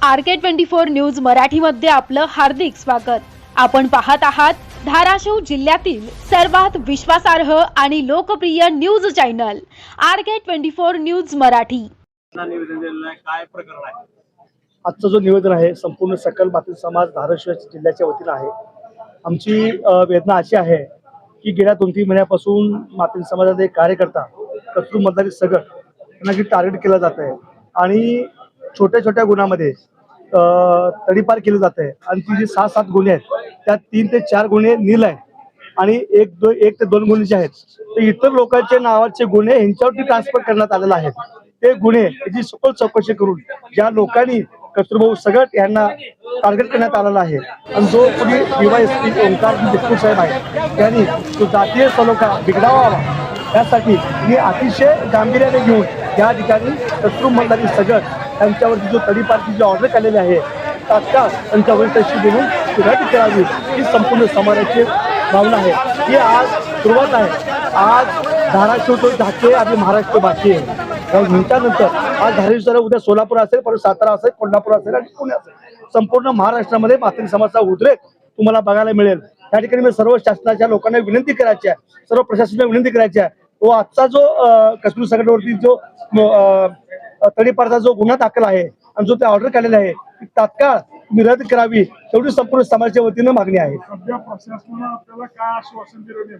RK24 news मराठीमध्ये आपलं हार्दिक स्वागत। आपण पाहत आहात धाराशिव जिल्ह्यातील सर्वात विश्वासार्ह आणि लोकप्रिय news channel RK24 news Marathi. काय प्रकरण आहे? आजचं जो निवेदन आहे संपूर्ण सकल मातील समाज धाराशिव जिल्ह्याच्या वतीनं आहे। आमची वेदना अशी आहे की गेल्या 2-3 महिन्यापासून मातील समाजाचे कार्यकर्ता कचरू मतदारी सगट यांना टार्गेट केलं जात आहे आणि छोट्या छोट्या गुन्ह्यामध्ये तडीपार केलं जात आहे आणि ती जी 6-7 गुन्हे आहेत त्यात 3 ते 4 गुन्हे नील आहेत आणि 1 ते 2 गुन्हे जे आहेत ते इतर लोकांच्या नावाचे गुन्हे यांच्यावरती ट्रान्सफर करण्यात आलेले आहेत। ते गुन्हे याची सखोल चौकशी करून ज्या लोकांनी कचरूभाऊ सगट यांना टार्गेट करण्यात आलेला आहे आणि जो कोणी DYSP ओंकार देशमुख साहेब आहे त्यांनी तो जातीय सलोखा बिघडावा यासाठी मी अतिशय गांभीर्याने घेऊन या ठिकाणी कचरू मतदारी सगट त्यांच्यावरती जो तडीपारची जी ऑर्डर काढलेली आहे तात्काळ त्यांच्यावर तशी देऊन रद्द करावी ही संपूर्ण समाजाची भावना आहे। ही आज सुरुवात आहे। आज धाराशिव तो झाके आणि महाराष्ट्र बाकी आहे। नंतर आज धाराशिव उद्या सोलापूर असेल, परत सातारा असेल, कोल्हापूर असेल आणि पुणे असेल, संपूर्ण महाराष्ट्रामध्ये मातील समाजाचा उद्रेक तुम्हाला बघायला मिळेल। त्या ठिकाणी मी सर्व शासनाच्या लोकांना विनंती करायची आहे, सर्व प्रशासनाला विनंती करायची आहे तो आजचा जो कचरू सगटावरती जो तडीपारचा जो गुन्हा दाखल आहे आणि जो ते ऑर्डर काढलेला आहे ती तात्काळ रद्द करावी एवढी संपूर्ण समाजाच्या वतीनं मागणी आहे। सध्या प्रशासनानं आपल्याला काय आश्वासन दिलं?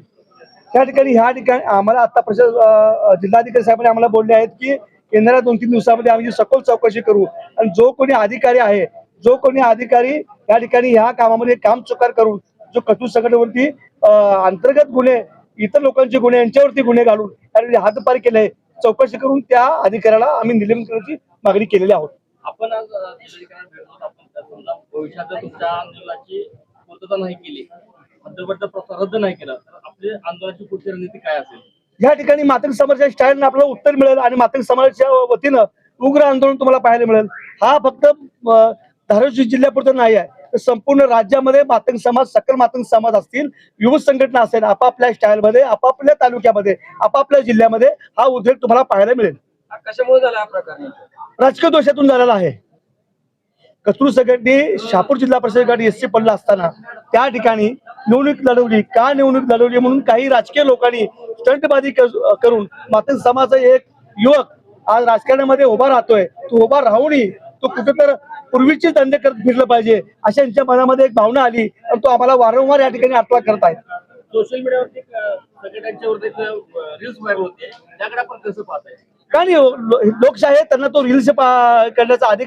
त्या ठिकाणी ह्या ठिकाणी आम्हाला आता जिल्हाधिकारी साहेबांनी आम्हाला बोलले आहेत की येणाऱ्या 2-3 दिवसामध्ये आम्ही सखोल चौकशी करू आणि जो कोणी अधिकारी आहे जो कोणी अधिकारी या ठिकाणी ह्या कामामध्ये काम चुकार करून जो कचरू सगटावरती अंतर्गत गुन्हे इतर लोकांचे गुन्हे यांच्यावरती गुन्हे घालून त्यासाठी हातपार केले चौकशी करून त्या अधिकाऱ्याला आम्ही निलंबित करण्याची मागणी केलेली आहोत। आपण आज भविष्यात तुमच्या आंदोलनाची पूर्तता नाही केली, मध्यवर्ती प्रस्ताव रद्द नाही केला तर आपल्या आंदोलनाची पुढची रणनीती काय असेल? या ठिकाणी मातंग समाजाच्या स्टाईलने आपल्याला उत्तर मिळेल आणि मातंग समाजाच्या वतीनं उग्र आंदोलन तुम्हाला पाहायला मिळेल। हा फक्त धाराशिव जिल्ह्यापुरतं नाही आहे, तर संपूर्ण राज्यामध्ये मातंग समाज सकल मातंग समाज असतील, युवक संघटना असेल, आपापल्या स्टाईलमध्ये आपापल्या तालुक्यामध्ये आपापल्या जिल्ह्यामध्ये हा उद्रेक तुम्हाला पाहायला मिळेल। कशामुळे झाला हा प्रकार? राजकीय दोषातून झालेला आहे। कचरू सगटने शहापूर जिल्हा परिषद गट SC पडला असताना त्या ठिकाणी निवडणूक लढवली का निवडणूक लढवली म्हणून काही राजकीय लोकांनी स्टंटबाजी करून मातंग समाजाचा एक युवक आज राजकारणामध्ये उभा राहतोय, तो उभा राहूनही तो कुठेतर पूर्वीचे धंदे करत फिरलं पाहिजे अशा यांच्या मनामध्ये एक भावना आली आणि तो आम्हाला वारंवार या ठिकाणी अटक करत आहे। सोशल मीडियावरती सगळ्यांच्यावरती रील्स व्हायरल होते, त्याकडे आपण कसं पाहताय? का नाही लोकशाही आहे, त्यांना तो रील्स करण्याचा अधिकार